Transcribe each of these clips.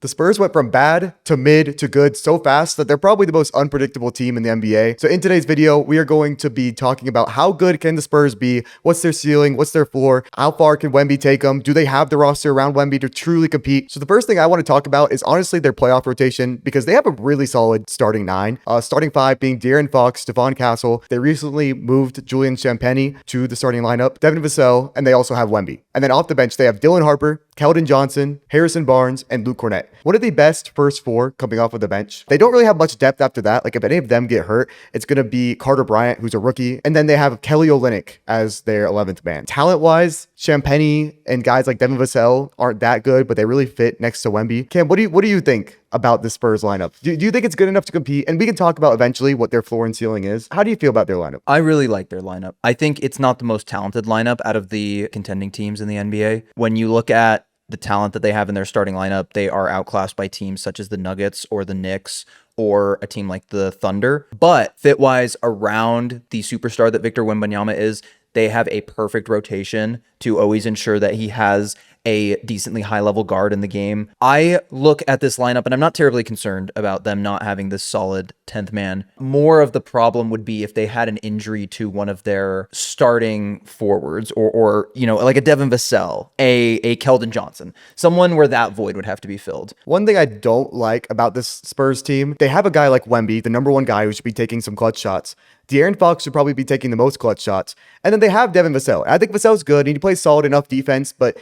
The Spurs went from bad to mid to good so fast that they're probably the most unpredictable team in the NBA. So in today's video, we are going to be talking about how good can the Spurs be? What's their ceiling? What's their floor? How far can Wemby take them? Do they have the roster around Wemby to truly compete? So the first thing I want to talk about is honestly their playoff rotation, because they have a really solid starting nine. Starting five being DeArron Fox, Stephon Castle. They recently moved Julian Champagnie to the starting lineup, Devin Vassell, and they also have Wemby. And then off the bench, they have Dylan Harper, Keldon Johnson, Harrison Barnes, and Luke Cornett. One of the best first four coming off of the bench. They don't really have much depth after that. Like if any of them get hurt, it's going to be Carter Bryant, who's a rookie. And then they have Kelly Olynyk as their 11th man. Talent-wise, Champagnie and guys like Devin Vassell aren't that good, but they really fit next to Wemby. Cam, what do you think about the Spurs lineup? Do you think it's good enough to compete? And we can talk about eventually what their floor and ceiling is. How do you feel about their lineup? I really like their lineup. I think it's not the most talented lineup out of the contending teams in the NBA. When you look at the talent that they have in their starting lineup, they are outclassed by teams such as the Nuggets or the Knicks or a team like the Thunder. But fit-wise, around the superstar that Victor Wembanyama is, they have a perfect rotation to always ensure that he has a decently high-level guard in the game. I look at this lineup, and I'm not terribly concerned about them not having this solid 10th man. More of the problem would be if they had an injury to one of their starting forwards, or you know, like a Devin Vassell, a Keldon Johnson, someone where that void would have to be filled. One thing I don't like about this Spurs team, they have a guy like Wemby, the number one guy who should be taking some clutch shots. De'Aaron Fox should probably be taking the most clutch shots. And then they have Devin Vassell. I think Vassell's good. He plays solid enough defense, but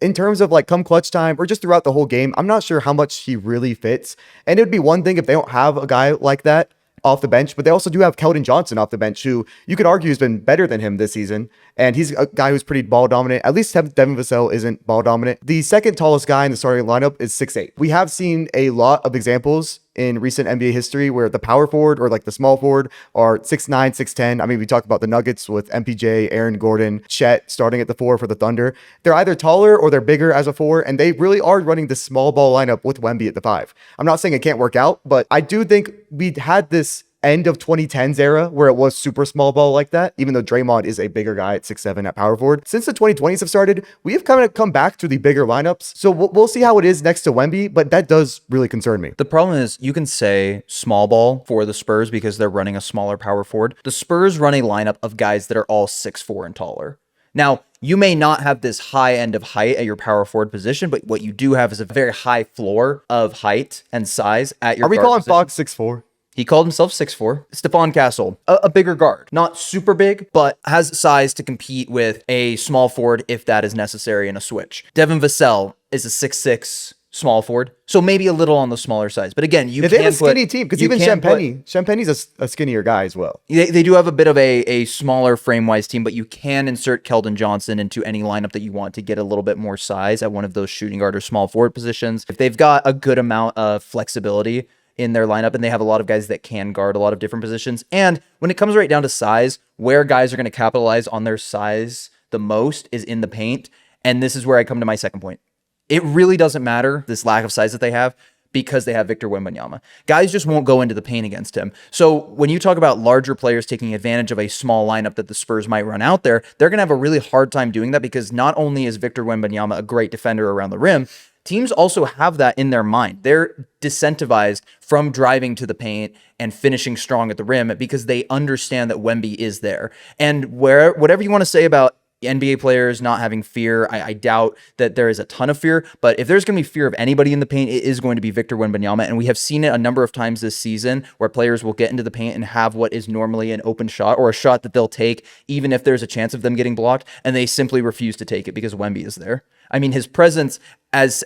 in terms of like come clutch time or just throughout the whole game, I'm not sure how much he really fits. And it would be one thing if they don't have a guy like that off the bench, but they also do have Keldon Johnson off the bench, who you could argue has been better than him this season. And he's a guy who's pretty ball dominant. At least Devin Vassell isn't ball dominant. The second tallest guy in the starting lineup is 6'8". We have seen a lot of examples in recent NBA history where the power forward or like the small forward are 6'9", 6'10". I mean, we talked about the Nuggets with MPJ, Aaron Gordon, Chet starting at the 4 for the Thunder. They're either taller or they're bigger as a 4, and they really are running the small ball lineup with Wemby at the 5. I'm not saying it can't work out, but I do think we had this end of 2010s era where it was super small ball like that, even though Draymond is a bigger guy at 6'7" at power forward. Since the 2020s have started, we have kind of come back to the bigger lineups. So we'll see how it is next to Wemby, but that does really concern me. The problem is you can say small ball for the Spurs because they're running a smaller power forward. The Spurs run a lineup of guys that are all 6'4" and taller. Now, you may not have this high end of height at your power forward position, but what you do have is a very high floor of height and size at your Are we guard calling position. Fox 6'4"? He called himself 6'4". Stephon Castle, a bigger guard. Not super big, but has size to compete with a small forward if that is necessary in a switch. Devin Vassell is a 6'6" small forward, so maybe a little on the smaller size. But again, you they have a skinny team, because even Champagnie's a skinnier guy as well. They do have a bit of a smaller frame-wise team, but you can insert Keldon Johnson into any lineup that you want to get a little bit more size at one of those shooting guard or small forward positions. If they've got a good amount of flexibility in their lineup, and they have a lot of guys that can guard a lot of different positions. And when it comes right down to size, where guys are going to capitalize on their size the most is in the paint. And this is where I come to my second point. It really doesn't matter, this lack of size that they have, because they have Victor Wembanyama. Guys just won't go into the paint against him. So when you talk about larger players taking advantage of a small lineup that the Spurs might run out there, they're going to have a really hard time doing that, because not only is Victor Wembanyama a great defender around the rim, teams also have that in their mind. They're disincentivized from driving to the paint and finishing strong at the rim because they understand that Wemby is there. And whatever you want to say about NBA players not having fear, I doubt that there is a ton of fear, but if there's going to be fear of anybody in the paint, it is going to be Victor Wembanyama, and we have seen it a number of times this season where players will get into the paint and have what is normally an open shot or a shot that they'll take even if there's a chance of them getting blocked, and they simply refuse to take it because Wemby is there. I mean, his presence as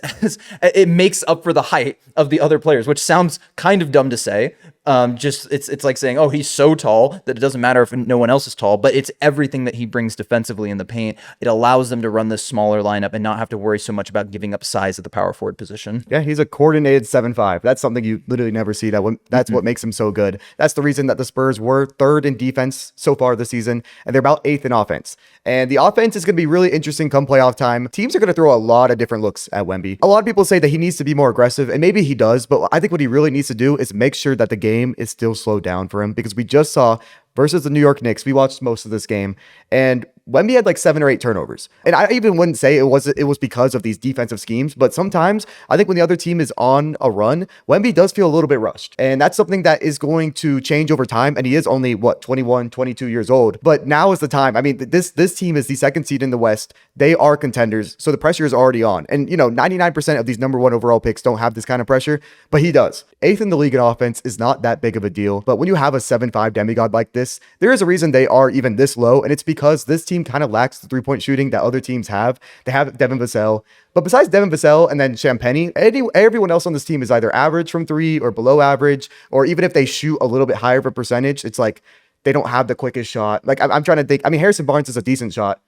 it makes up for the height of the other players, which sounds kind of dumb to say. It's like saying, oh, he's so tall that it doesn't matter if no one else is tall, but it's everything that he brings defensively in the paint. It allows them to run this smaller lineup and not have to worry so much about giving up size at the power forward position. Yeah, he's a coordinated 7'5". That's something you literally never see. That's what makes him so good. That's the reason that the Spurs were 3rd in defense so far this season, and they're about 8th in offense. And the offense is going to be really interesting come playoff time. Teams are going to throw a lot of different looks at Wemby. A lot of people say that he needs to be more aggressive, and maybe he does, but I think what he really needs to do is make sure that the game is still slowed down for him, because we just saw versus the New York Knicks. We watched most of this game, and Wemby had like 7 or 8 turnovers. And I even wouldn't say it was because of these defensive schemes, but sometimes I think when the other team is on a run, Wemby does feel a little bit rushed. And that's something that is going to change over time. And he is only 21, 22 years old. But now is the time. I mean, this team is the second seed in the West. They are contenders. So the pressure is already on. And 99% of these number 1 overall picks don't have this kind of pressure, but he does. 8th in the league in offense is not that big of a deal. But when you have a 7'5" demigod like this, there is a reason they are even this low. And it's because this team kind of lacks the 3-point shooting that other teams have. They have Devin Vassell. But besides Devin Vassell and then Champagnie, everyone else on this team is either average from 3 or below average, or even if they shoot a little bit higher of a percentage, it's like they don't have the quickest shot. Like I'm trying to think. I mean, Harrison Barnes is a decent shot,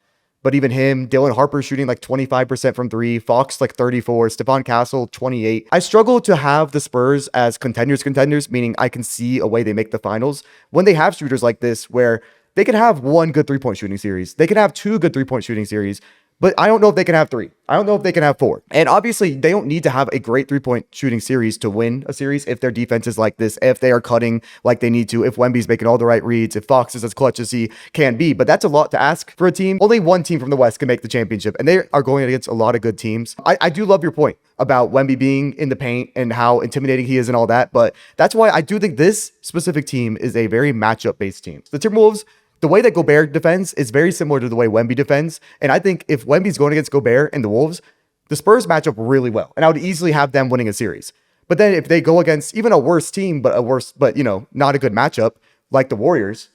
but even him, Dylan Harper shooting like 25% from 3, Fox like 34, Stephon Castle 28. I struggle to have the Spurs as contenders, meaning I can see a way they make the finals when they have shooters like this where they can have 1 good 3-point shooting series. They can have 2 good 3-point shooting series. But I don't know if they can have 3. I don't know if they can have 4. And obviously, they don't need to have a great 3-point shooting series to win a series if their defense is like this, if they are cutting like they need to, if Wemby's making all the right reads, if Fox is as clutch as he can be. But that's a lot to ask for a team. Only one team from the West can make the championship, and they are going against a lot of good teams. I do love your point about Wemby being in the paint and how intimidating he is and all that, but that's why I do think this specific team is a very matchup-based team. The Timberwolves, the way that Gobert defends is very similar to the way Wemby defends. And I think if Wemby's going against Gobert and the Wolves, the Spurs match up really well. And I would easily have them winning a series. But then if they go against even a worse team, but not a good matchup, like the Warriors,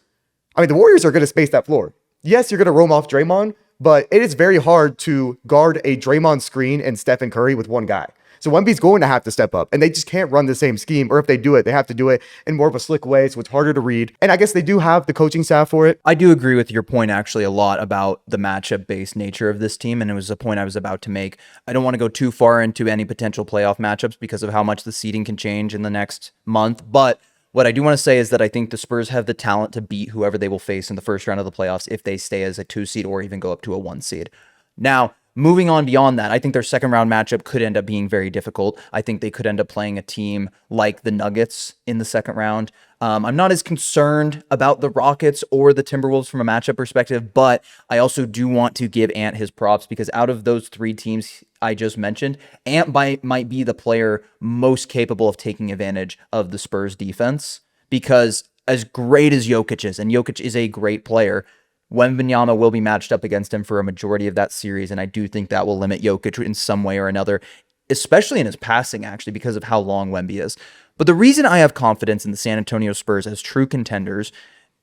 I mean, the Warriors are going to space that floor. Yes, you're going to roam off Draymond, but it is very hard to guard a Draymond screen and Stephen Curry with one guy. So Wemby's going to have to step up, and they just can't run the same scheme. Or if they do it, they have to do it in more of a slick way, so it's harder to read. And I guess they do have the coaching staff for it. I do agree with your point actually a lot about the matchup-based nature of this team, and it was a point I was about to make. I don't want to go too far into any potential playoff matchups because of how much the seeding can change in the next month, but what I do want to say is that I think the Spurs have the talent to beat whoever they will face in the first round of the playoffs if they stay as a 2 seed or even go up to a 1 seed. Now, moving on beyond that, I think their second round matchup could end up being very difficult. I think they could end up playing a team like the Nuggets in the second round. I'm not as concerned about the Rockets or the Timberwolves from a matchup perspective, but I also do want to give Ant his props because out of those 3 teams I just mentioned, Ant might be the player most capable of taking advantage of the Spurs defense because as great as Jokic is, and Jokic is a great player, Wembanyama will be matched up against him for a majority of that series, and I do think that will limit Jokic in some way or another, especially in his passing, actually, because of how long Wemby is. But the reason I have confidence in the San Antonio Spurs as true contenders,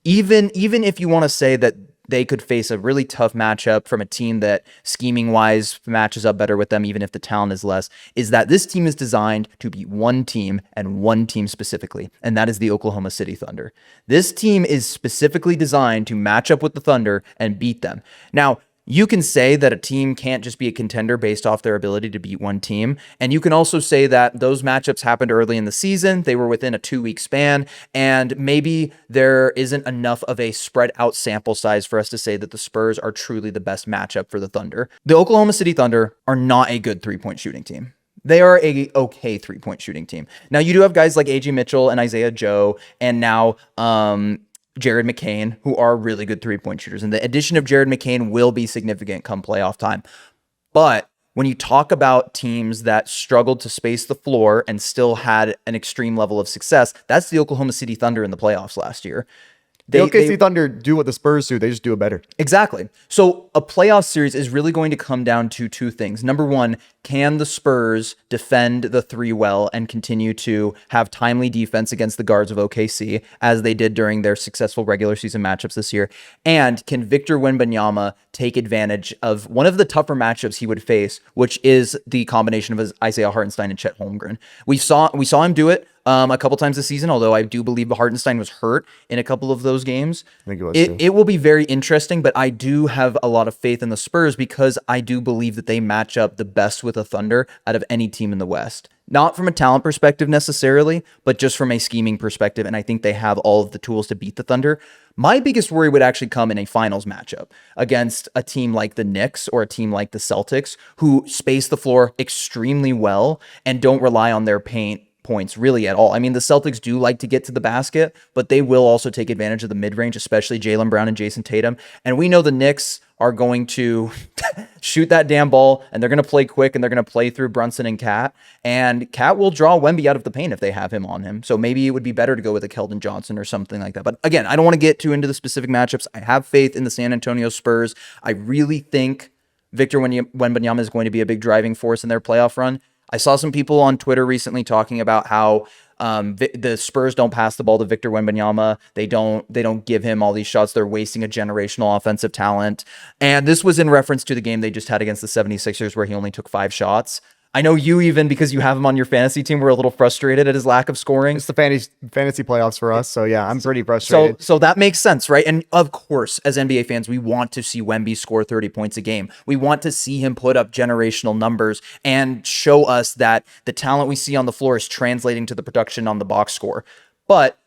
even if you want to say that they could face a really tough matchup from a team that scheming-wise matches up better with them, even if the talent is less, is that this team is designed to beat one team and one team specifically, and that is the Oklahoma City Thunder. This team is specifically designed to match up with the Thunder and beat them. Now, you can say that a team can't just be a contender based off their ability to beat one team. And you can also say that those matchups happened early in the season. They were within a 2-week span. And maybe there isn't enough of a spread out sample size for us to say that the Spurs are truly the best matchup for the Thunder. The Oklahoma City Thunder are not a good 3-point shooting team. They are a okay 3-point shooting team. Now, you do have guys like A.J. Mitchell and Isaiah Joe, and now Jared McCain, who are really good 3-point shooters. And the addition of Jared McCain will be significant come playoff time. But when you talk about teams that struggled to space the floor and still had an extreme level of success, that's the Oklahoma City Thunder in the playoffs last year. The OKC Thunder do what the Spurs do. They just do it better. Exactly. So a playoff series is really going to come down to 2 things. Number one, can the Spurs defend the 3 well and continue to have timely defense against the guards of OKC as they did during their successful regular season matchups this year? And can Victor Wembanyama take advantage of one of the tougher matchups he would face, which is the combination of Isaiah Hartenstein and Chet Holmgren? We saw him do it a couple times this season, although I do believe Hartenstein was hurt in a couple of those games. I think it was too. It will be very interesting, but I do have a lot of faith in the Spurs because I do believe that they match up the best with the Thunder out of any team in the West. Not from a talent perspective necessarily, but just from a scheming perspective, and I think they have all of the tools to beat the Thunder. My biggest worry would actually come in a finals matchup against a team like the Knicks or a team like the Celtics, who space the floor extremely well and don't rely on their paint points really at all. I mean, the Celtics do like to get to the basket, but they will also take advantage of the mid-range, especially Jaylen Brown and Jason Tatum. And we know the Knicks are going to shoot that damn ball, and they're going to play quick, and they're going to play through Brunson and Cat. And Cat will draw Wemby out of the paint if they have him on him. So maybe it would be better to go with a Keldon Johnson or something like that. But again, I don't want to get too into the specific matchups. I have faith in the San Antonio Spurs. I really think Victor Wembanyama is going to be a big driving force in their playoff run. I saw some people on Twitter recently talking about how the Spurs don't pass the ball to Victor Wembanyama. They don't give him all these shots. They're wasting a generational offensive talent. And this was in reference to the game they just had against the 76ers where he only took 5 shots. I know you, even because you have him on your fantasy team, were a little frustrated at his lack of scoring. It's the fantasy playoffs for us. So yeah, I'm pretty frustrated. So that makes sense, right? And of course, as NBA fans, we want to see Wemby score 30 points a game. We want to see him put up generational numbers and show us that the talent we see on the floor is translating to the production on the box score. But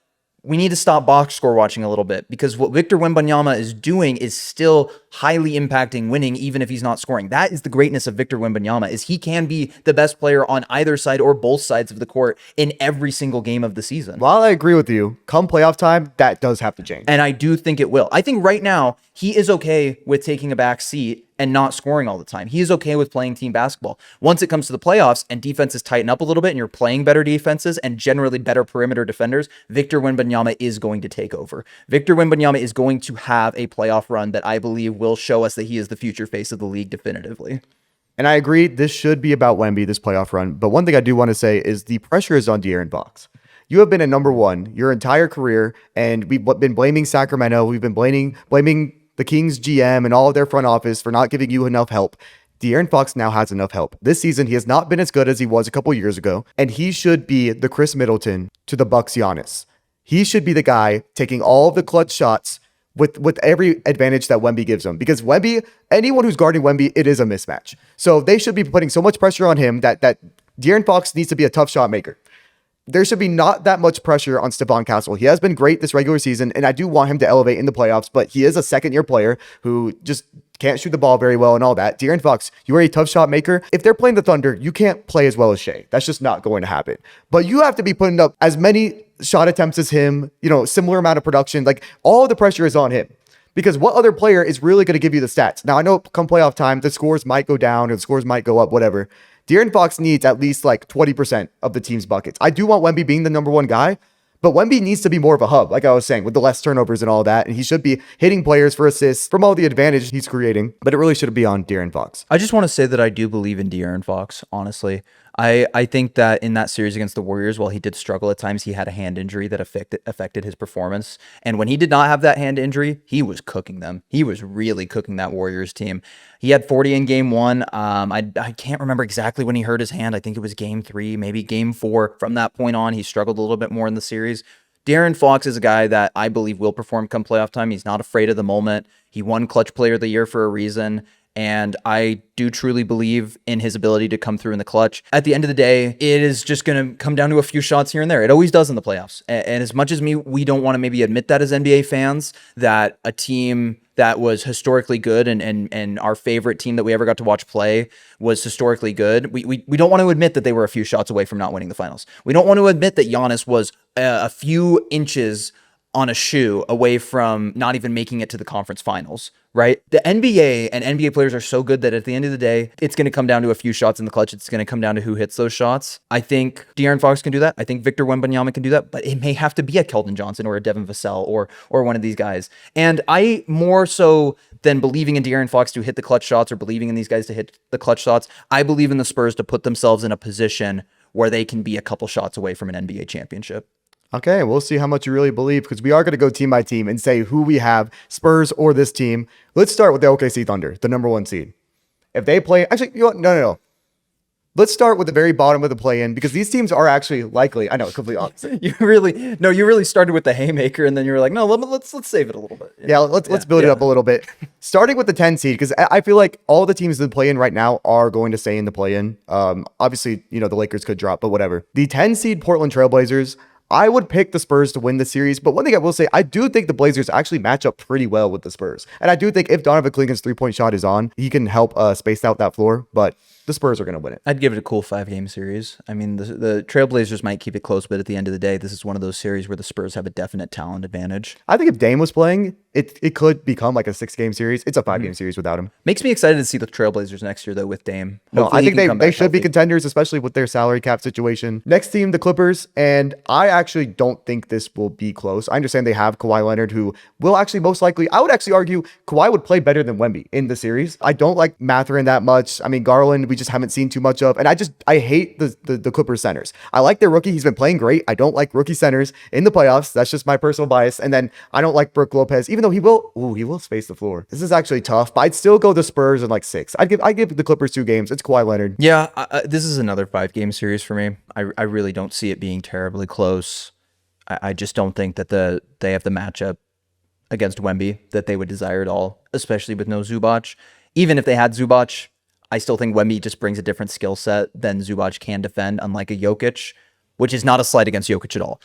we need to stop box score watching a little bit, because what Victor Wembanyama is doing is still highly impacting winning, even if he's not scoring. That is the greatness of Victor Wembanyama, is he can be the best player on either side or both sides of the court in every single game of the season. While I agree with you, come playoff time, that does have to change. And I do think it will. I think right now he is okay with taking a back seat and not scoring all the time. He is okay with playing team basketball. Once it comes to the playoffs and defenses tighten up a little bit and you're playing better defenses and generally better perimeter defenders, Victor Wembanyama is going to take over. Victor Wembanyama is going to have a playoff run that I believe will show us that he is the future face of the league definitively. And I agree, this should be about Wemby, this playoff run. But one thing I do want to say is the pressure is on DeArron Fox. You have been a number one your entire career, and we've been blaming Sacramento. We've been blaming the Kings GM and all of their front office for not giving you enough help. De'Aaron Fox now has enough help. This season, he has not been as good as he was a couple years ago, and he should be the Chris Middleton to the Bucks Giannis. He should be the guy taking all of the clutch shots with every advantage that Wemby gives him. Because Wemby, anyone who's guarding Wemby, it is a mismatch. So they should be putting so much pressure on him that De'Aaron Fox needs to be a tough shot maker. There should be not that much pressure on Stephon Castle. He has been great this regular season, and I do want him to elevate in the playoffs, but he is a second-year player who just can't shoot the ball very well and all that. De'Aaron Fox, you are a tough shot maker. If they're playing the Thunder, you can't play as well as Shea. That's just not going to happen. But you have to be putting up as many shot attempts as him, similar amount of production. Like, all the pressure is on him. Because what other player is really going to give you the stats? Now, I know come playoff time, the scores might go down or the scores might go up, whatever. De'Aaron Fox needs at least like 20% of the team's buckets. I do want Wemby being the number one guy, but Wemby needs to be more of a hub, like I was saying, with the less turnovers and all that. And he should be hitting players for assists from all the advantage he's creating, but it really should be on De'Aaron Fox. I just want to say that I do believe in De'Aaron Fox, honestly. I think that in that series against the Warriors, while he did struggle at times, he had a hand injury that affected his performance. And when he did not have that hand injury, he was cooking them. He was really cooking that Warriors team. He had 40 in game 1. I can't remember exactly when he hurt his hand. I think it was game 3, maybe game 4. From that point on, he struggled a little bit more in the series. De'Aaron Fox is a guy that I believe will perform come playoff time. He's not afraid of the moment. He won Clutch Player of the Year for a reason. And I do truly believe in his ability to come through in the clutch. At the end of the day, it is just going to come down to a few shots here and there. It always does in the playoffs. And as much as we don't want to maybe admit that as NBA fans, that a team that was historically good and our favorite team that we ever got to watch play was historically good, we don't want to admit that they were a few shots away from not winning the finals. We don't want to admit that Giannis was a few inches on a shoe away from not even making it to the conference finals, right? The NBA and NBA players are so good that at the end of the day, it's going to come down to a few shots in the clutch. It's going to come down to who hits those shots. I think De'Aaron Fox can do that. I think Victor Wembanyama can do that, but it may have to be a Keldon Johnson or a Devin Vassell or one of these guys. And I, more so than believing in De'Aaron Fox to hit the clutch shots or believing in these guys to hit the clutch shots, I believe in the Spurs to put themselves in a position where they can be a couple shots away from an NBA championship. Okay, we'll see how much you really believe, because we are going to go team by team and say who we have, Spurs or this team. Let's start with the OKC Thunder, the number 1 seed. If they play, actually, you know what? No. Let's start with the very bottom of the play-in, because these teams are actually likely. I know, completely opposite. You really started with the haymaker, and then you were like, no, let's save it a little bit. Yeah, let's build it up a little bit. Starting with the 10 seed, because I feel like all the teams in the play-in right now are going to stay in the play-in. Obviously, the Lakers could drop, but whatever. The 10 seed Portland Trailblazers, I would pick the Spurs to win the series, but one thing I will say, I do think the Blazers actually match up pretty well with the Spurs. And I do think if Donovan Clingan's 3-point shot is on, he can help space out that floor. But the Spurs are going to win it. I'd give it a cool 5-game series. I mean, the Trailblazers might keep it close, but at the end of the day, this is one of those series where the Spurs have a definite talent advantage. I think if Dame was playing, it could become like a 6-game series. It's a 5-game series without him. Makes me excited to see the Trailblazers next year, though, with Dame. No, Hopefully I think he can come they back should be healthy. contenders, especially with their salary cap situation. Next team, the Clippers, and I actually don't think this will be close. I understand they have Kawhi Leonard, who will actually most likely, I would actually argue Kawhi would play better than Wemby in the series. I don't like Mathurin that much. I mean, Garland, we just haven't seen too much of, and I hate the Clippers centers. I like their rookie. He's been playing great. I don't like rookie centers in the playoffs. That's just my personal bias. And then I don't like Brook Lopez, even though he will space the floor. This is actually tough, but I'd still go the Spurs in like 6. I give the Clippers 2 games. It's Kawhi Leonard. Yeah, this is another 5-game series for me. I really don't see it being terribly close. I just don't think that they have the matchup against Wemby that they would desire at all, especially with no Zubac. Even if they had Zubac, I still think Wemby just brings a different skill set than Zubac can defend, unlike a Jokic, which is not a slight against Jokic at all.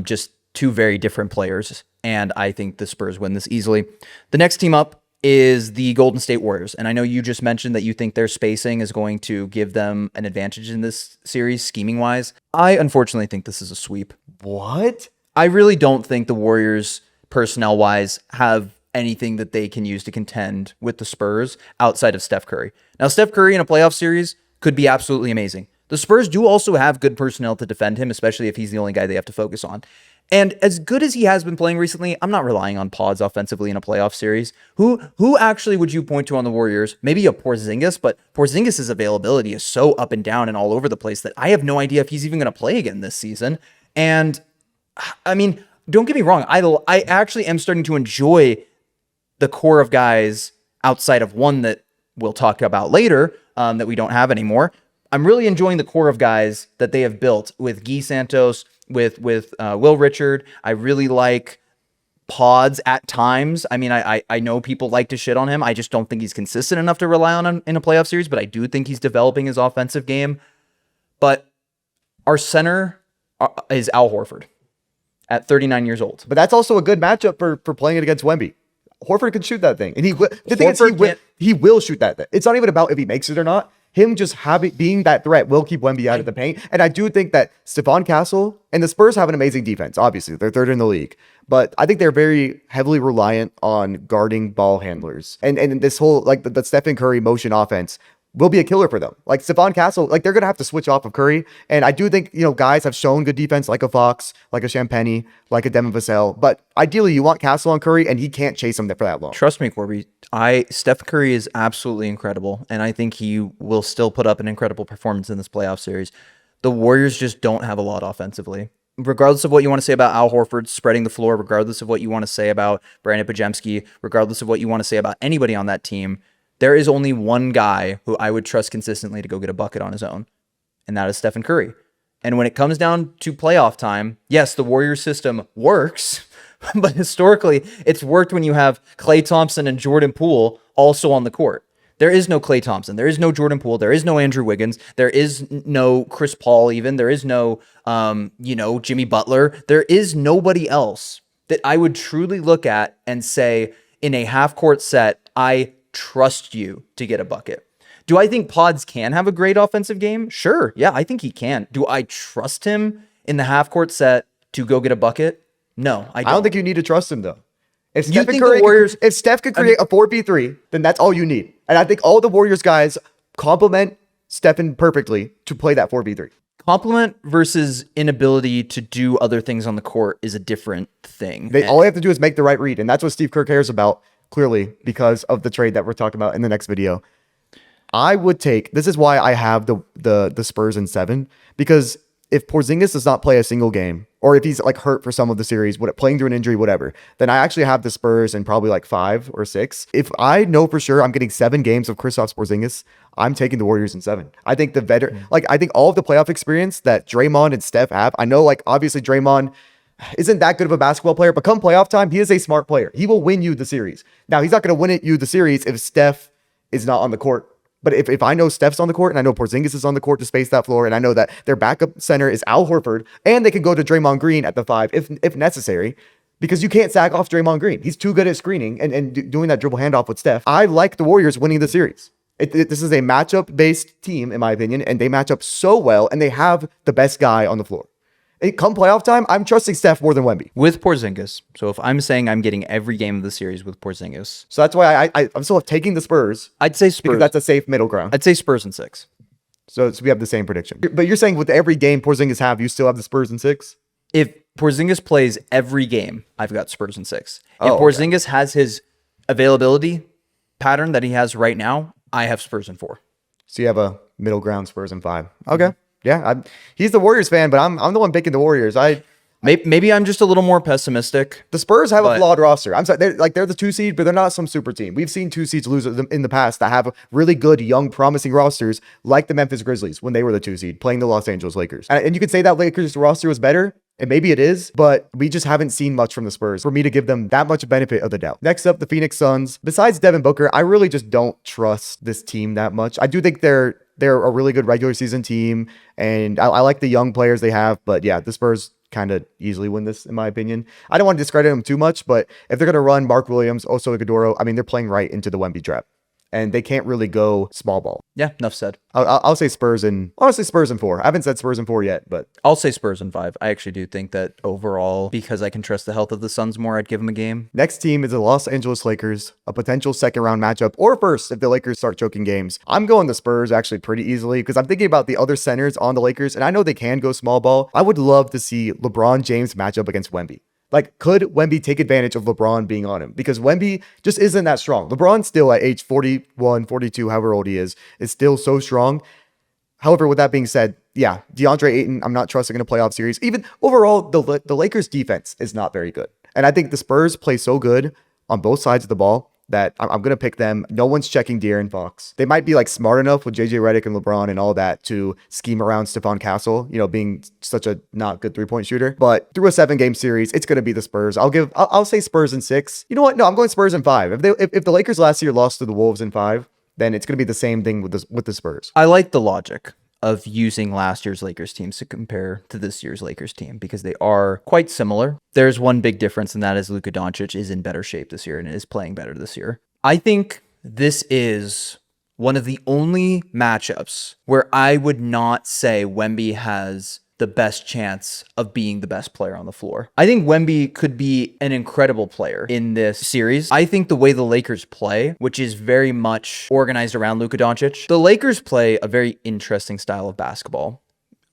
Just 2 very different players, and I think the Spurs win this easily. The next team up is the Golden State Warriors, and I know you just mentioned that you think their spacing is going to give them an advantage in this series, scheming-wise. I unfortunately think this is a sweep. What? I really don't think the Warriors, personnel-wise, have anything that they can use to contend with the Spurs outside of Steph Curry. Now, Steph Curry in a playoff series could be absolutely amazing. The Spurs do also have good personnel to defend him, especially if he's the only guy they have to focus on. And as good as he has been playing recently, I'm not relying on Pods offensively in a playoff series. Who actually would you point to on the Warriors? Maybe a Porzingis, but Porzingis' availability is so up and down and all over the place that I have no idea if he's even going to play again this season. And I mean, don't get me wrong. I actually am starting to enjoy the core of guys outside of one that we'll talk about later that we don't have anymore. I'm really enjoying the core of guys that they have built with Guy Santos, with Will Richard. I really like Pods at times. I mean, I know people like to shit on him. I just don't think he's consistent enough to rely on him in a playoff series, but I do think he's developing his offensive game. But our center is Al Horford at 39 years old. But that's also a good matchup for playing it against Wemby. Horford can shoot that thing, and he will shoot that thing. It's not even about if he makes it or not. Him just being that threat will keep Wemby out of the paint. And I do think that Stephon Castle and the Spurs have an amazing defense. Obviously, they're 3rd in the league. But I think they're very heavily reliant on guarding ball handlers. And this whole, like, the Stephen Curry motion offense will be a killer for them. Like, Stephon Castle, like, they're going to have to switch off of Curry. And I do think, guys have shown good defense, like a Fox, like a Champagny, like a Devin Vassell. But ideally, you want Castle on Curry, and he can't chase him for that long. Trust me, Corby. Steph Curry is absolutely incredible, and I think he will still put up an incredible performance in this playoff series. The Warriors just don't have a lot offensively. Regardless of what you want to say about Al Horford spreading the floor, regardless of what you want to say about Brandon Pajemski, regardless of what you want to say about anybody on that team, there is only one guy who I would trust consistently to go get a bucket on his own, and that is Stephen Curry. And when it comes down to playoff time, yes, the Warriors system works, but historically, it's worked when you have Klay Thompson and Jordan Poole also on the court. There is no Klay Thompson. There is no Jordan Poole. There is no Andrew Wiggins. There is no Chris Paul even. There is no, Jimmy Butler. There is nobody else that I would truly look at and say, in a half-court set, I trust you to get a bucket. Do I think Pods can have a great offensive game? Sure. Yeah, I think he can. Do I trust him in the half-court set to go get a bucket? No, I don't think you need to trust him, though. If Steph could create a 4v3, then that's all you need. And I think all the Warriors guys complement Stephen perfectly to play that 4v3. Compliment versus inability to do other things on the court is a different thing. All they have to do is make the right read, and that's what Steve Kerr cares about, clearly, because of the trade that we're talking about in the next video. I would take, this is why I have the Spurs in 7, because if Porzingis does not play a single game, or if he's like hurt for some of the series, playing through an injury, whatever, then I actually have the Spurs in probably like 5 or 6. If I know for sure I'm getting 7 games of Kristaps Porzingis, I'm taking the Warriors in 7. I think the veteran, I think all of the playoff experience that Draymond and Steph have, I know, like, obviously Draymond isn't that good of a basketball player, but come playoff time, he is a smart player. He will win you the series. Now, he's not going to win you the series if Steph is not on the court. But if I know Steph's on the court and I know Porzingis is on the court to space that floor, and I know that their backup center is Al Horford, and they can go to Draymond Green at the 5 if necessary, because you can't sack off Draymond Green. He's too good at screening and doing that dribble handoff with Steph. I like the Warriors winning the series. This is a matchup-based team, in my opinion, and they match up so well, and they have the best guy on the floor. Come playoff time, I'm trusting Steph more than Wemby. With Porzingis. So if I'm saying I'm getting every game of the series with Porzingis, So that's why I'm still taking the Spurs. I'd say Spurs. Because that's a safe middle ground. I'd say Spurs in 6. So we have the same prediction. But you're saying with every game Porzingis have, you still have the Spurs in 6? If Porzingis plays every game, I've got Spurs in 6. If Oh, okay. Porzingis has his availability pattern that he has right now, I have Spurs in 4. So you have a middle ground Spurs in 5. Okay. Yeah, he's the Warriors fan, but I'm the one picking the Warriors. Maybe I'm just a little more pessimistic. The Spurs have a flawed roster. I'm sorry, they're the 2 seed, but they're not some super team. We've seen 2 seeds lose in the past that have really good, young, promising rosters, like the Memphis Grizzlies when they were the 2 seed, playing the Los Angeles Lakers. And you could say that Lakers roster was better, and maybe it is, but we just haven't seen much from the Spurs for me to give them that much benefit of the doubt. Next up, the Phoenix Suns. Besides Devin Booker, I really just don't trust this team that much. I do think they're a really good regular season team, and I like the young players they have, but yeah, the Spurs kind of easily win this, in my opinion. I don't want to discredit them too much, but if they're going to run Mark Williams, Oso Ighodaro, I mean, they're playing right into the Wemby trap, and they can't really go small ball. Yeah, enough said. I'll say Spurs in 4. I haven't said Spurs in 4 yet, but I'll say Spurs in 5. I actually do think that overall, because I can trust the health of the Suns more, I'd give them a game. next team is the Los Angeles Lakers, a potential second round matchup, or first if the Lakers start choking games. I'm going the Spurs actually pretty easily because I'm thinking about the other centers on the Lakers, and I know they can go small ball. I would love to see LeBron James match up against Wemby. Like, could Wemby take advantage of LeBron being on him? Because Wemby just isn't that strong. LeBron still at age 41, 42, however old he is still so strong. However, with that being said, yeah, DeAndre Ayton, I'm not trusting in a playoff series. Even overall, the Lakers defense is not very good. And I think the Spurs play so good on both sides of the ball that I'm going to pick them. No one's checking DeArron Fox. They might be like smart enough with JJ Redick and LeBron and all that to scheme around Stephon Castle, being such a not good 3-point shooter. But through a 7-game series, it's going to be the Spurs. I'll say Spurs in 6. You know what? No, I'm going Spurs in 5. If the Lakers last year lost to the Wolves in 5, then it's going to be the same thing with the Spurs. I like the logic of using last year's Lakers teams to compare to this year's Lakers team because they are quite similar. There's one big difference, and that is Luka Doncic is in better shape this year and is playing better this year. I think this is one of the only matchups where I would not say Wemby has the best chance of being the best player on the floor. I think Wemby could be an incredible player in this series. I think the way the Lakers play, which is very much organized around Luka Doncic, the Lakers play a very interesting style of basketball.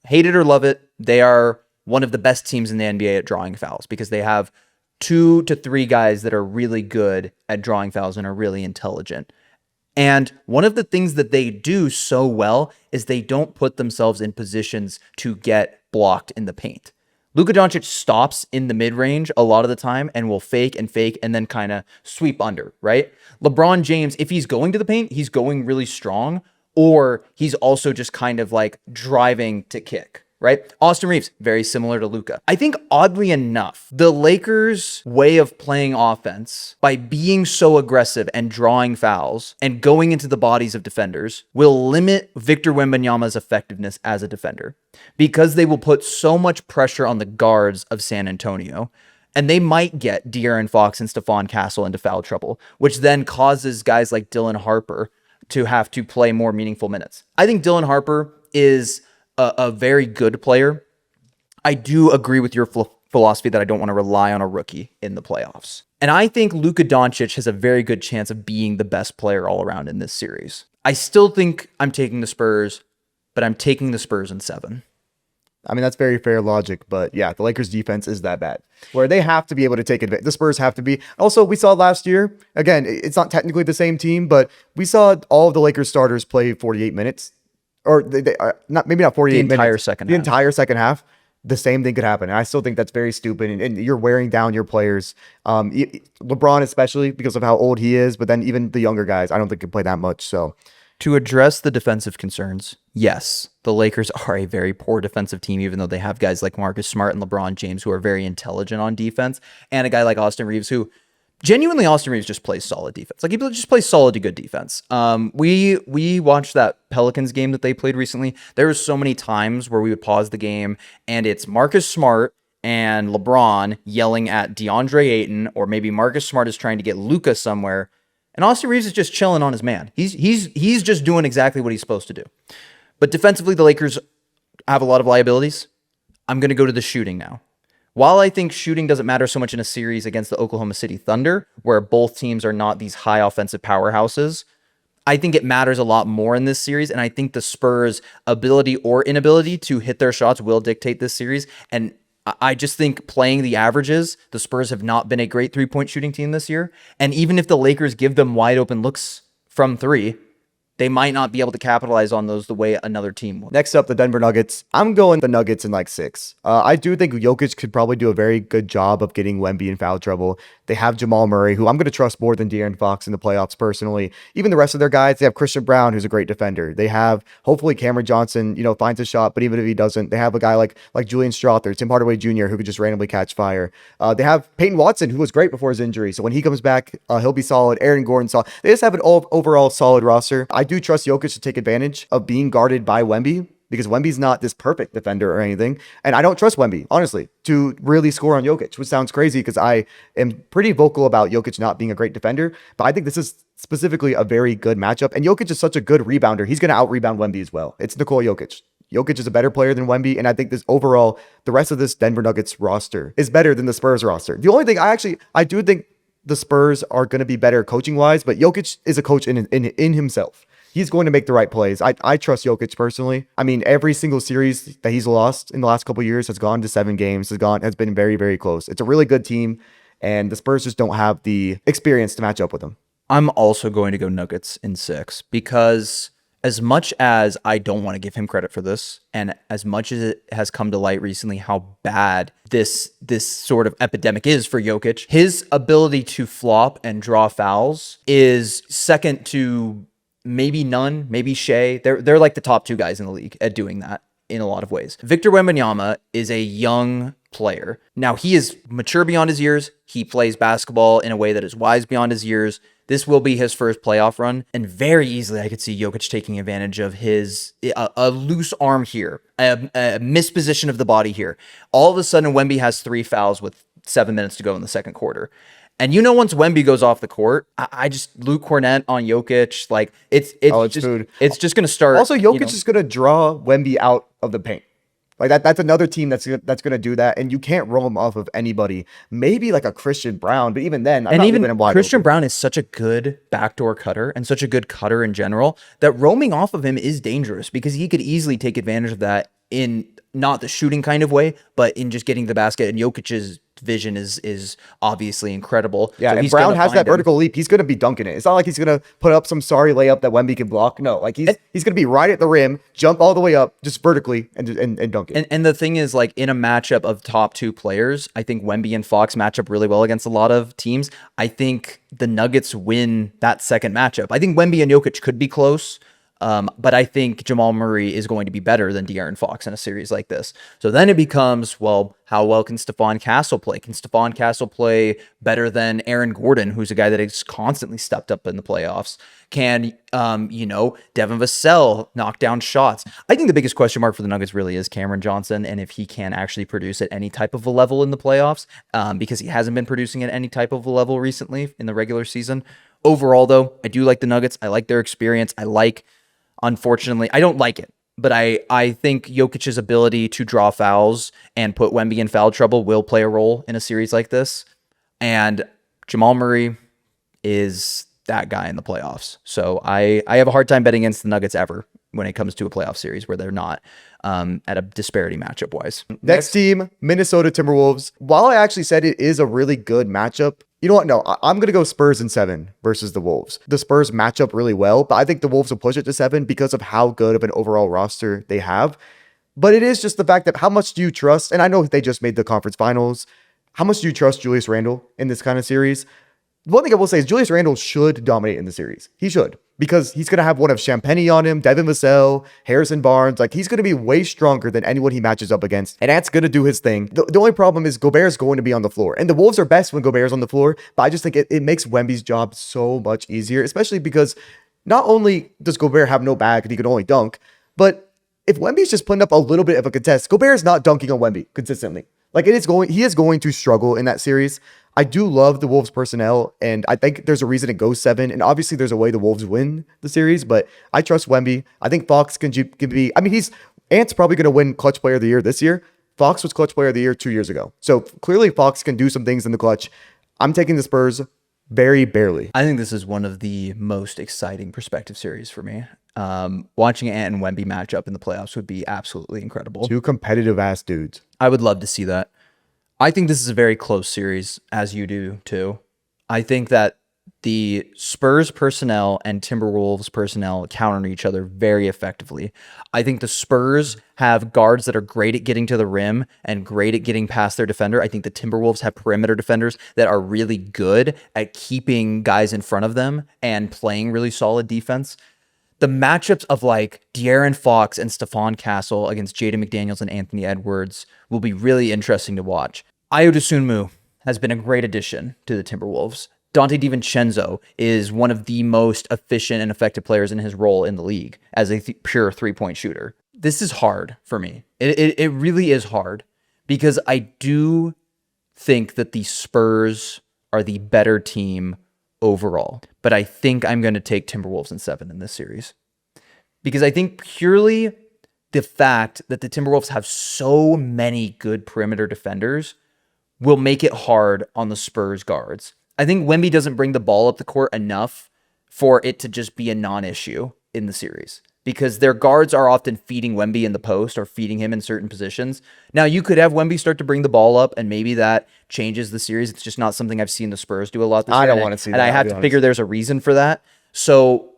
Hate it or love it, they are one of the best teams in the NBA at drawing fouls because they have 2 to 3 guys that are really good at drawing fouls and are really intelligent. And one of the things that they do so well is they don't put themselves in positions to get blocked in the paint. Luka Doncic stops in the mid-range a lot of the time and will fake and then kind of sweep under, right? LeBron James, if he's going to the paint, he's going really strong, or he's also just kind of like driving to kick, right? Austin Reeves, very similar to Luka. I think oddly enough, the Lakers' way of playing offense by being so aggressive and drawing fouls and going into the bodies of defenders will limit Victor Wembanyama's effectiveness as a defender because they will put so much pressure on the guards of San Antonio. And they might get De'Aaron Fox and Stephon Castle into foul trouble, which then causes guys like Dylan Harper to have to play more meaningful minutes. I think Dylan Harper is a very good player. I do agree with your philosophy that I don't want to rely on a rookie in the playoffs. And I think Luka Doncic has a very good chance of being the best player all around in this series. I still think I'm taking the Spurs, but I'm taking the Spurs in 7. I mean, that's very fair logic, but yeah, the Lakers defense is that bad where they have to be able to take advantage. The Spurs have to be. Also, we saw last year, again, it's not technically the same team, but we saw all of the Lakers starters play 48 minutes. Or maybe not 48 minutes. The entire second half. The same thing could happen. And I still think that's very stupid. And you're wearing down your players. LeBron, especially because of how old he is. But then even the younger guys, I don't think can play that much. So to address the defensive concerns, yes, the Lakers are a very poor defensive team, even though they have guys like Marcus Smart and LeBron James who are very intelligent on defense. And a guy like Austin Reeves who genuinely, Austin Reeves just plays solid defense. Like, he just plays solid to good defense. We watched that Pelicans game that they played recently. There were so many times where we would pause the game, and it's Marcus Smart and LeBron yelling at DeAndre Ayton, or maybe Marcus Smart is trying to get Luka somewhere, And Austin Reeves is just chilling on his man. He's just doing exactly what he's supposed to do. But defensively, the Lakers have a lot of liabilities. I'm going to go to the shooting now. While I think shooting doesn't matter so much in a series against the Oklahoma City Thunder, where both teams are not these high offensive powerhouses, I think it matters a lot more in this series. And I think the Spurs' ability or inability to hit their shots will dictate this series. And I just think playing the averages, the Spurs have not been a great three-point shooting team this year. And even if the Lakers give them wide open looks from three, they might not be able to capitalize on those the way another team will. Next up, the Denver Nuggets. I'm going the Nuggets in like 6. I do think Jokic could probably do a very good job of getting Wemby in foul trouble. They have Jamal Murray, who I'm going to trust more than De'Aaron Fox in the playoffs personally. Even the rest of their guys, they have Christian Brown, who's a great defender. They have, hopefully, Cameron Johnson, finds a shot, but even if he doesn't, they have a guy like Julian Strawther, Tim Hardaway Jr., who could just randomly catch fire. They have Peyton Watson, who was great before his injury. So when he comes back, he'll be solid. Aaron Gordon solid. They just have an overall solid roster. I do trust Jokic to take advantage of being guarded by Wemby, because Wemby's not this perfect defender or anything. And I don't trust Wemby, honestly, to really score on Jokic, which sounds crazy because I am pretty vocal about Jokic not being a great defender. But I think this is specifically a very good matchup. And Jokic is such a good rebounder. He's going to out-rebound Wemby as well. It's Nikola Jokic. Jokic is a better player than Wemby, and I think this overall, the rest of this Denver Nuggets roster is better than the Spurs roster. The only thing I do think the Spurs are going to be better coaching-wise, but Jokic is a coach in himself. He's going to make the right plays. I trust Jokic personally. I mean, every single series that he's lost in the last couple of years has gone to 7 games, has been very, very close. It's a really good team, and the Spurs just don't have the experience to match up with them. I'm also going to go Nuggets in 6 because as much as I don't want to give him credit for this, and as much as it has come to light recently how bad this sort of epidemic is for Jokic, his ability to flop and draw fouls is second to maybe none, maybe Shea. They're like the top 2 guys in the league at doing that in a lot of ways. Victor Wembanyama is a young player. Now, he is mature beyond his years. He plays basketball in a way that is wise beyond his years. This will be his first playoff run, and very easily I could see Jokic taking advantage of a loose arm here, a misposition of the body here. All of a sudden, Wemby has 3 fouls with 7 minutes to go in the second quarter. And once Wemby goes off the court, I just Luke Cornett on Jokic, like it's just going to start. Also, Jokic is going to draw Wemby out of the paint. Like that's another team that's going to do that, and you can't roll him off of anybody. Maybe like a Christian Brown, but even then, Christian Brown is such a good backdoor cutter and such a good cutter in general that roaming off of him is dangerous because he could easily take advantage of that in not the shooting kind of way, but in just getting the basket. And Jokic's vision is obviously incredible. Yeah, so and Brown has that vertical leap. He's going to be dunking it. It's not like he's going to put up some sorry layup that Wemby can block. No, like he's going to be right at the rim, jump all the way up, just vertically, and dunk it. And the thing is, like in a matchup of top 2 players, I think Wemby and Fox match up really well against a lot of teams. I think the Nuggets win that second matchup. I think Wemby and Jokic could be close. But I think Jamal Murray is going to be better than De'Aaron Fox in a series like this. So then it becomes, well, how well can Stephon Castle play? Can Stephon Castle play better than Aaron Gordon, who's a guy that has constantly stepped up in the playoffs? Can, Devin Vassell knock down shots? I think the biggest question mark for the Nuggets really is Cameron Johnson and if he can actually produce at any type of a level in the playoffs, because he hasn't been producing at any type of a level recently in the regular season. Overall, though, I do like the Nuggets. I like their experience. Unfortunately, I don't like it, but I think Jokic's ability to draw fouls and put Wemby in foul trouble will play a role in a series like this. And Jamal Murray is that guy in the playoffs. So I have a hard time betting against the Nuggets ever when it comes to a playoff series where they're not at a disparity matchup wise. Next team, Minnesota Timberwolves. While I actually said it is a really good matchup, you know what? No, I'm going to go Spurs in 7 versus the Wolves. The Spurs match up really well, but I think the Wolves will push it to 7 because of how good of an overall roster they have. But it is just the fact that how much do you trust, and I know they just made the conference finals, how much do you trust Julius Randle in this kind of series? One thing I will say is Julius Randle should dominate in the series. He should, because he's going to have one of Champagnie on him, Devin Vassell, Harrison Barnes. Like, he's going to be way stronger than anyone he matches up against. And that's going to do his thing. The only problem is Gobert's going to be on the floor. And the Wolves are best when Gobert's on the floor. But I just think it makes Wemby's job so much easier, especially because not only does Gobert have no bag and he can only dunk, but if Wemby's just putting up a little bit of a contest, Gobert's not dunking on Wemby consistently. Like he is going to struggle in that series. I do love the Wolves personnel, and I think there's a reason it goes 7. And obviously, there's a way the Wolves win the series, but I trust Wemby. I think Fox can be. I mean, Ant's probably going to win Clutch Player of the Year this year. Fox was Clutch Player of the Year 2 years ago. So clearly, Fox can do some things in the clutch. I'm taking the Spurs very barely. I think this is one of the most exciting perspective series for me. Watching Ant and Wemby match up in the playoffs would be absolutely incredible. Two competitive ass dudes. I would love to see that. I think this is a very close series, as you do too. I think that the Spurs personnel and Timberwolves personnel counter each other very effectively. I think the Spurs have guards that are great at getting to the rim and great at getting past their defender. I think the Timberwolves have perimeter defenders that are really good at keeping guys in front of them and playing really solid defense. The matchups of like DeArron Fox and Stephon Castle against Jaden McDaniels and Anthony Edwards will be really interesting to watch. Ayo Dosunmu has been a great addition to the Timberwolves. Dante DiVincenzo is one of the most efficient and effective players in his role in the league as a pure three-point shooter. This is hard for me. It really is hard because I do think that the Spurs are the better team overall. But I think I'm going to take Timberwolves in 7 in this series. Because I think purely the fact that the Timberwolves have so many good perimeter defenders will make it hard on the Spurs guards. I think Wemby doesn't bring the ball up the court enough for it to just be a non-issue in the series. Because their guards are often feeding Wemby in the post or feeding him in certain positions. Now, you could have Wemby start to bring the ball up, and maybe that changes the series. It's just not something I've seen the Spurs do a lot this year. I don't want to see that. And I have to figure there's a reason for that. So,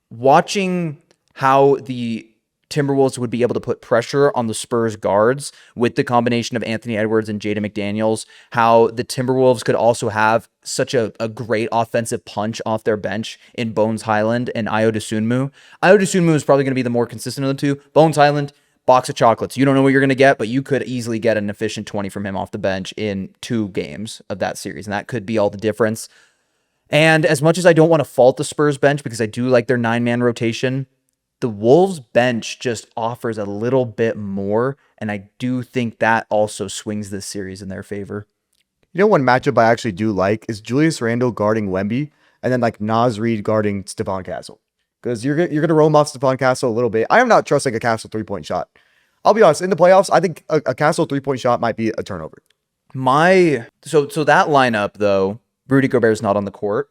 watching how the Timberwolves would be able to put pressure on the Spurs guards with the combination of Anthony Edwards and Jaden McDaniels, how the Timberwolves could also have such a great offensive punch off their bench in Bones Highland and Ayo Dosunmu. Ayo Dosunmu is probably going to be the more consistent of the two. Bones Highland, box of chocolates. You don't know what you're going to get, but you could easily get an efficient 20 from him off the bench in 2 games of that series, and that could be all the difference. And as much as I don't want to fault the Spurs bench because I do like their 9-man rotation, the Wolves bench just offers a little bit more, and I do think that also swings this series in their favor. You know, one matchup I actually do like is Julius Randle guarding Wemby, and then like Naz Reid guarding Stephon Castle. Because you're gonna roam off Stephon Castle a little bit. I am not trusting a Castle 3-point shot. I'll be honest, in the playoffs, I think a Castle 3-point shot might be a turnover. So that lineup though, Rudy Gobert's not on the court.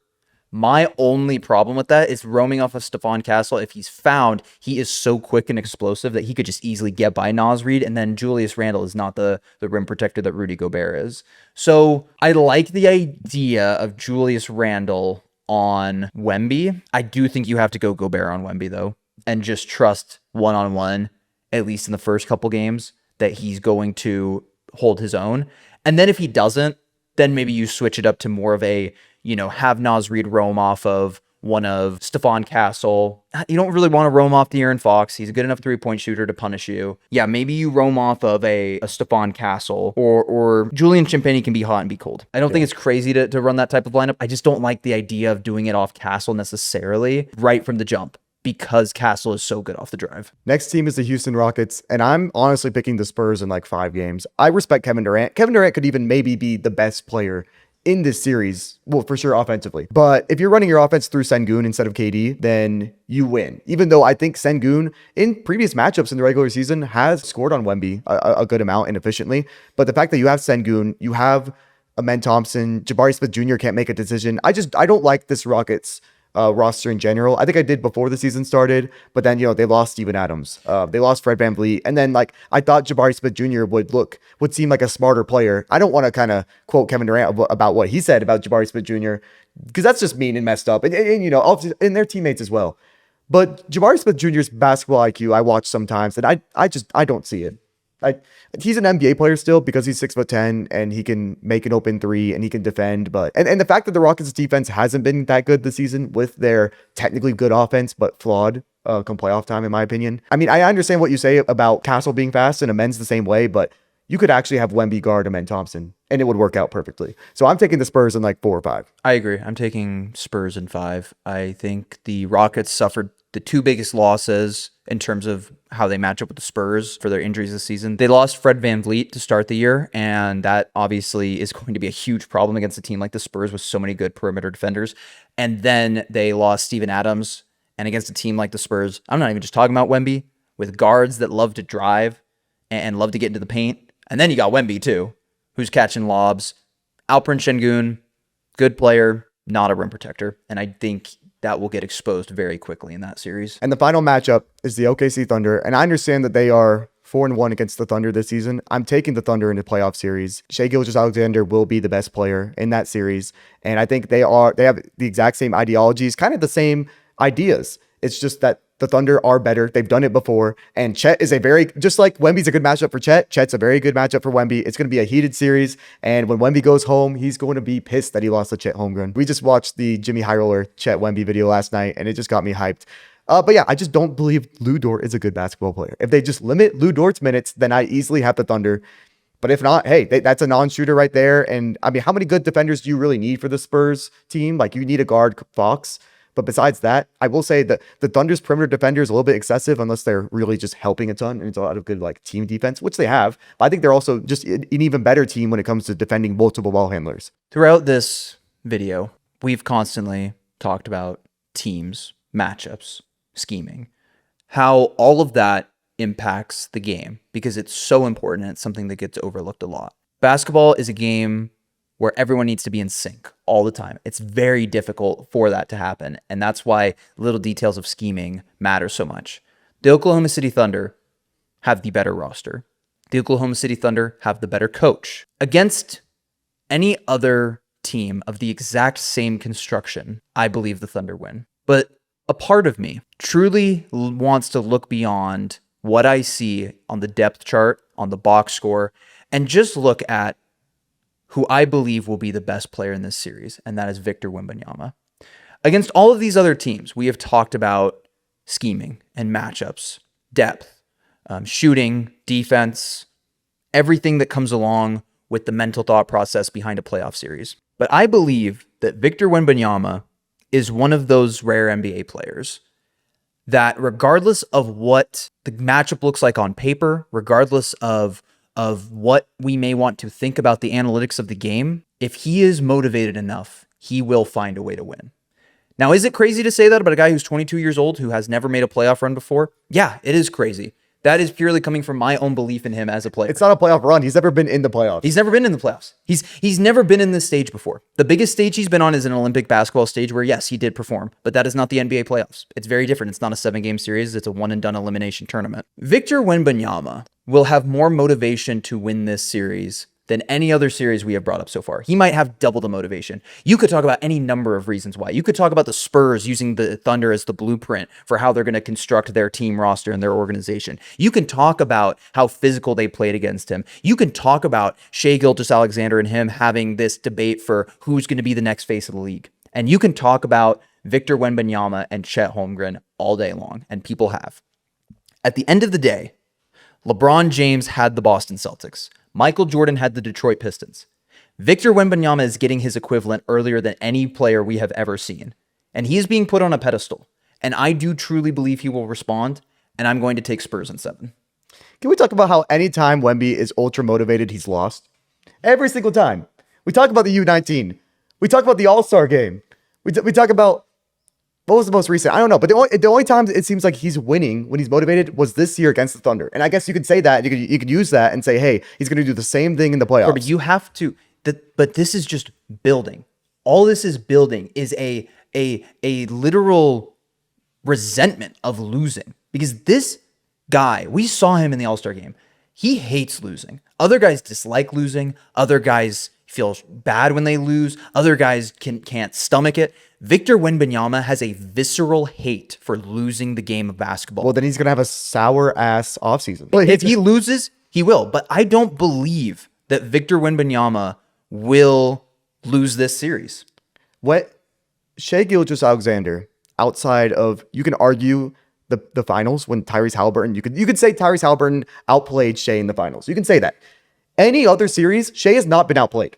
My only problem with that is roaming off of Stephon Castle. If he's found, he is so quick and explosive that he could just easily get by Naz Reid, and then Julius Randle is not the rim protector that Rudy Gobert is. So I like the idea of Julius Randle on Wemby. I do think you have to go Gobert on Wemby, though, and just trust one-on-one, at least in the first couple games, that he's going to hold his own. And then if he doesn't, then maybe you switch it up to more of a, have Naz Reid roam off of one of Stephon Castle. You don't really want to roam off DeArron Fox. He's a good enough 3-point shooter to punish you. Yeah, maybe you roam off of a Stephon Castle or Julian Champagnie can be hot and be cold. I don't think it's crazy to run that type of lineup. I just don't like the idea of doing it off Castle necessarily right from the jump, because Castle is so good off the drive. Next team is the Houston Rockets, and I'm honestly picking the Spurs in like 5 games. I respect Kevin Durant. Kevin Durant could even maybe be the best player in this series, well, for sure offensively. But if you're running your offense through Sengun instead of KD, then you win. Even though I think Sengun, in previous matchups in the regular season, has scored on Wemby a good amount and efficiently. But the fact that you have Sengun, you have Amen Thompson, Jabari Smith Jr. can't make a decision. I don't like this Rockets roster in general. I think I did before the season started, but then, they lost Steven Adams. They lost Fred VanVleet. And then I thought Jabari Smith Jr. would seem like a smarter player. I don't want to kind of quote Kevin Durant about what he said about Jabari Smith Jr. because that's just mean and messed up. And their teammates as well. But Jabari Smith Jr.'s basketball IQ, I watch sometimes, and I don't see it. He's an NBA player still because he's 6'10" and he can make an open 3 and he can defend. But and the fact that the Rockets defense hasn't been that good this season with their technically good offense but flawed come playoff time, in my opinion. I mean, I understand what you say about Castle being fast and Amen's the same way, but you could actually have Wemby guard Amen Thompson and it would work out perfectly. So I'm taking the Spurs in 4 or 5. I agree. I'm taking Spurs in 5. I think the Rockets suffered the two biggest losses in terms of how they match up with the Spurs for their injuries this season. They lost Fred VanVleet to start the year, and that obviously is going to be a huge problem against a team like the Spurs with so many good perimeter defenders. And then they lost Steven Adams, and against a team like the Spurs, I'm not even just talking about Wemby, with guards that love to drive and love to get into the paint. And then you got Wemby too, who's catching lobs. Alperen Şengün, good player, not a rim protector. And I think that will get exposed very quickly in that series. And the final matchup is the OKC Thunder. And I understand that they are 4-1 against the Thunder this season. I'm taking the Thunder into playoff series. Shai Gilgeous-Alexander will be the best player in that series. And I think they have the exact same ideologies, kind of the same ideas. It's just that the Thunder are better. They've done it before. And Chet is just like Wemby's a good matchup for Chet, Chet's a very good matchup for Wemby. It's going to be a heated series. And when Wemby goes home, he's going to be pissed that he lost to Chet Holmgren. We just watched the Jimmy High Roller Chet Wemby video last night, and it just got me hyped. But yeah, I just don't believe Lou Dort is a good basketball player. If they just limit Lou Dort's minutes, then I easily have the Thunder. But if not, hey, that's a non-shooter right there. And I mean, how many good defenders do you really need for the Spurs team? Like, you need a guard, Fox. But besides that, I will say that the Thunder's perimeter defender is a little bit excessive unless they're really just helping a ton. And it's a lot of good like team defense, which they have. But I think they're also just an even better team when it comes to defending multiple ball handlers. Throughout this video, we've constantly talked about teams, matchups, scheming, how all of that impacts the game because it's so important and it's something that gets overlooked a lot. Basketball is a game where everyone needs to be in sync all the time. It's very difficult for that to happen. And that's why little details of scheming matter so much. The Oklahoma City Thunder have the better roster. The Oklahoma City Thunder have the better coach. Against any other team of the exact same construction, I believe the Thunder win. But a part of me truly wants to look beyond what I see on the depth chart, on the box score, and just look at who I believe will be the best player in this series, and that is Victor Wembanyama. Against all of these other teams, we have talked about scheming and matchups, depth, shooting, defense, everything that comes along with the mental thought process behind a playoff series. But I believe that Victor Wembanyama is one of those rare NBA players that regardless of what the matchup looks like on paper, regardless of what we may want to think about the analytics of the game, if he is motivated enough, he will find a way to win. Now, is it crazy to say that about a guy who's 22 years old who has never made a playoff run before? Yeah, it is crazy. That is purely coming from my own belief in him as a player. It's not a playoff run. He's never been in the playoffs. He's never been in the playoffs. He's never been in this stage before. The biggest stage he's been on is an Olympic basketball stage where, yes, he did perform, but that is not the NBA playoffs. It's very different. It's not a 7-game series. It's a one-and-done elimination tournament. Victor Wembanyama will have more motivation to win this series than any other series we have brought up so far. He might have double the motivation. You could talk about any number of reasons why. You could talk about the Spurs using the Thunder as the blueprint for how they're going to construct their team roster and their organization. You can talk about how physical they played against him. You can talk about Shai Gilgeous-Alexander and him having this debate for who's going to be the next face of the league. And you can talk about Victor Wembanyama and Chet Holmgren all day long, and people have. At the end of the day, LeBron James had the Boston Celtics. Michael Jordan had the Detroit Pistons. Victor Wembanyama is getting his equivalent earlier than any player we have ever seen. And he is being put on a pedestal. And I do truly believe he will respond. And I'm going to take Spurs in 7. Can we talk about how anytime Wemby is ultra motivated, he's lost? Every single time. We talk about the U19. We talk about the All-Star game. We talk about, what was the most recent? I don't know. But the only time it seems like he's winning when he's motivated was this year against the Thunder. And I guess you could say that. You could use that and say, hey, he's going to do the same thing in the playoffs. But you have to. But this is just building. All this is building is a literal resentment of losing. Because this guy, we saw him in the All-Star game. He hates losing. Other guys dislike losing. Other guys feel bad when they lose. Other guys can't stomach it. Victor Wembanyama has a visceral hate for losing the game of basketball. Well, then he's going to have a sour-ass offseason. If he loses, he will. But I don't believe that Victor Wembanyama will lose this series. What Shai Gilgeous-Alexander, outside of, you can argue the finals when Tyrese Halliburton, you could say Tyrese Halliburton outplayed Shai in the finals. You can say that. Any other series, Shai has not been outplayed.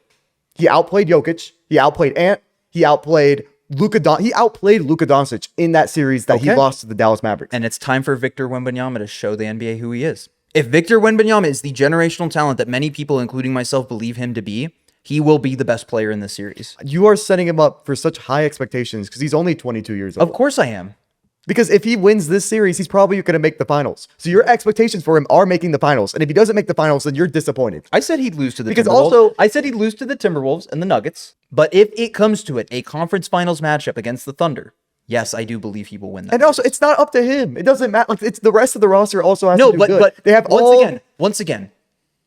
He outplayed Jokic. He outplayed Ant. He outplayed He outplayed Luka Doncic in that series that he Okay. lost to the Dallas Mavericks. And it's time for Victor Wembanyama to show the NBA who he is. If Victor Wembanyama is the generational talent that many people, including myself, believe him to be, he will be the best player in this series. You are setting him up for such high expectations because he's only 22 years old. Of course I am. Because if he wins this series, he's probably going to make the finals. So your expectations for him are making the finals. And if he doesn't make the finals, then you're disappointed. I said he'd lose to the Because Timberwolves. also- I said he'd lose to the Timberwolves and the Nuggets. But if it comes to it, a conference finals matchup against the Thunder, yes, I do believe he will win that. And also, it's not up to him. It doesn't matter. Like, it's the rest of the roster also has to do good. but They have once again,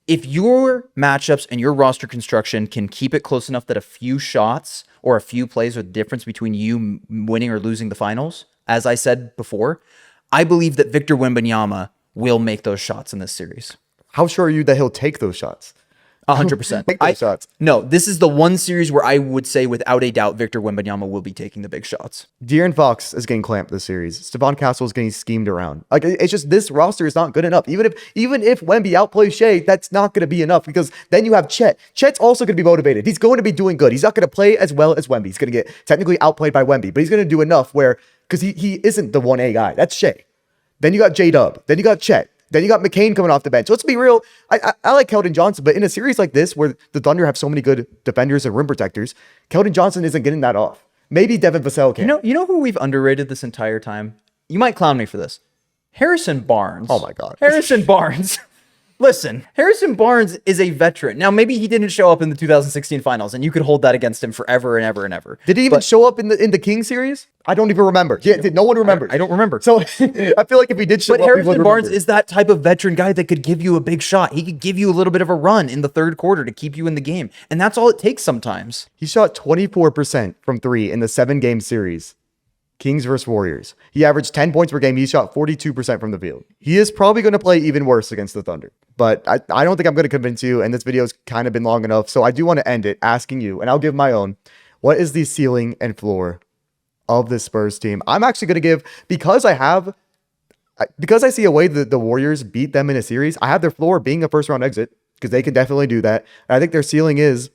if your matchups and your roster construction can keep it close enough that a few shots or a few plays are the difference between you winning or losing the finals, as I said before, I believe that Victor Wembanyama will make those shots in this series. How sure are you that he'll take those shots? 100%. Take those shots. No, this is the one series where I would say without a doubt Victor Wembanyama will be taking the big shots. De'Aaron Fox is getting clamped this series. Stephon Castle is getting schemed around. Like, it's just this roster is not good enough. Even if Wemby outplays Shea, that's not going to be enough because then you have Chet. Chet's also going to be motivated. He's going to be doing good. He's not going to play as well as Wemby. He's going to get technically outplayed by Wemby, but he's going to do enough where because he isn't the 1A guy. That's Shea. Then you got J-Dub. Then you got Chet. Then you got McCain coming off the bench. Let's be real. I like Keldon Johnson, but in a series like this where the Thunder have so many good defenders and rim protectors, Keldon Johnson isn't getting that off. Maybe Devin Vassell can. You know who we've underrated this entire time? You might clown me for this. Harrison Barnes. Oh my God. Harrison Barnes. Listen, Harrison Barnes is a veteran. Now, maybe he didn't show up in the 2016 finals, and you could hold that against him forever and ever and ever. Did he even show up in the King series? I don't even remember. Yeah, no one remembers. I don't remember. So I feel like if he did show But up, Harrison Barnes is that type of veteran guy that could give you a big shot. He could give you a little bit of a run in the third quarter to keep you in the game. And that's all it takes sometimes. He shot 24% from three in the 7-game series. Kings versus Warriors. He averaged 10 points per game. He shot 42% from the field. He is probably going to play even worse against the Thunder. But I don't think I'm going to convince you, and this video's kind of been long enough. So I do want to end it asking you, and I'll give my own, what is the ceiling and floor of this Spurs team? I'm actually going to give, because I see a way that the Warriors beat them in a series, I have their floor being a first-round exit, because they can definitely do that. And I think their ceiling is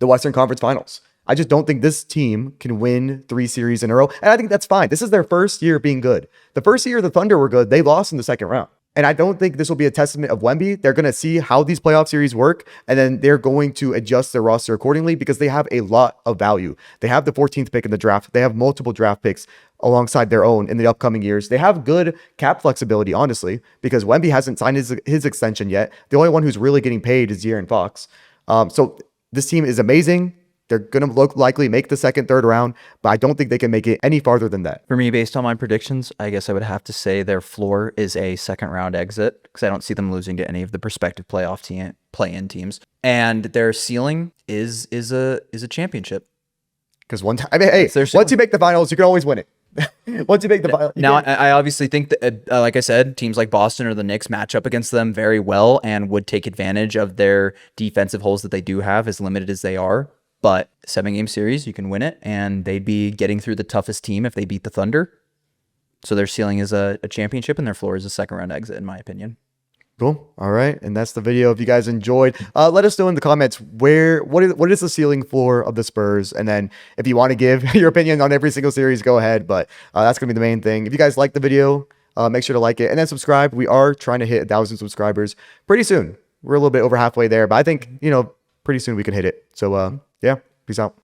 the Western Conference Finals. I just don't think this team can win 3 series in a row. And I think that's fine. This is their first year being good. The first year the Thunder were good, they lost in the second round. And I don't think this will be a testament of Wemby. They're going to see how these playoff series work, and then they're going to adjust their roster accordingly because they have a lot of value. They have the 14th pick in the draft. They have multiple draft picks alongside their own in the upcoming years. They have good cap flexibility, honestly, because Wemby hasn't signed his extension yet. The only one who's really getting paid is De'Aaron Fox. So this team is amazing. They're going to likely make the second, third round, but I don't think they can make it any farther than that. For me, based on my predictions, I guess I would have to say their floor is a second round exit because I don't see them losing to any of the prospective play-in teams. And their ceiling is a championship. Because one time, I mean, hey, once you make the finals, you can always win it. Once you make the finals. Now, I obviously think that, like I said, teams like Boston or the Knicks match up against them very well and would take advantage of their defensive holes that they do have, as limited as they are. But 7-game series, you can win it, and they'd be getting through the toughest team if they beat the Thunder. So their ceiling is a championship, and their floor is a second-round exit, in my opinion. Cool. All right. And that's the video. If you guys enjoyed, let us know in the comments what is the ceiling floor of the Spurs. And then if you want to give your opinion on every single series, go ahead. But that's going to be the main thing. If you guys like the video, make sure to like it and then subscribe. We are trying to hit 1,000 subscribers pretty soon. We're a little bit over halfway there, but I think, pretty soon we can hit it. So, yeah, peace out.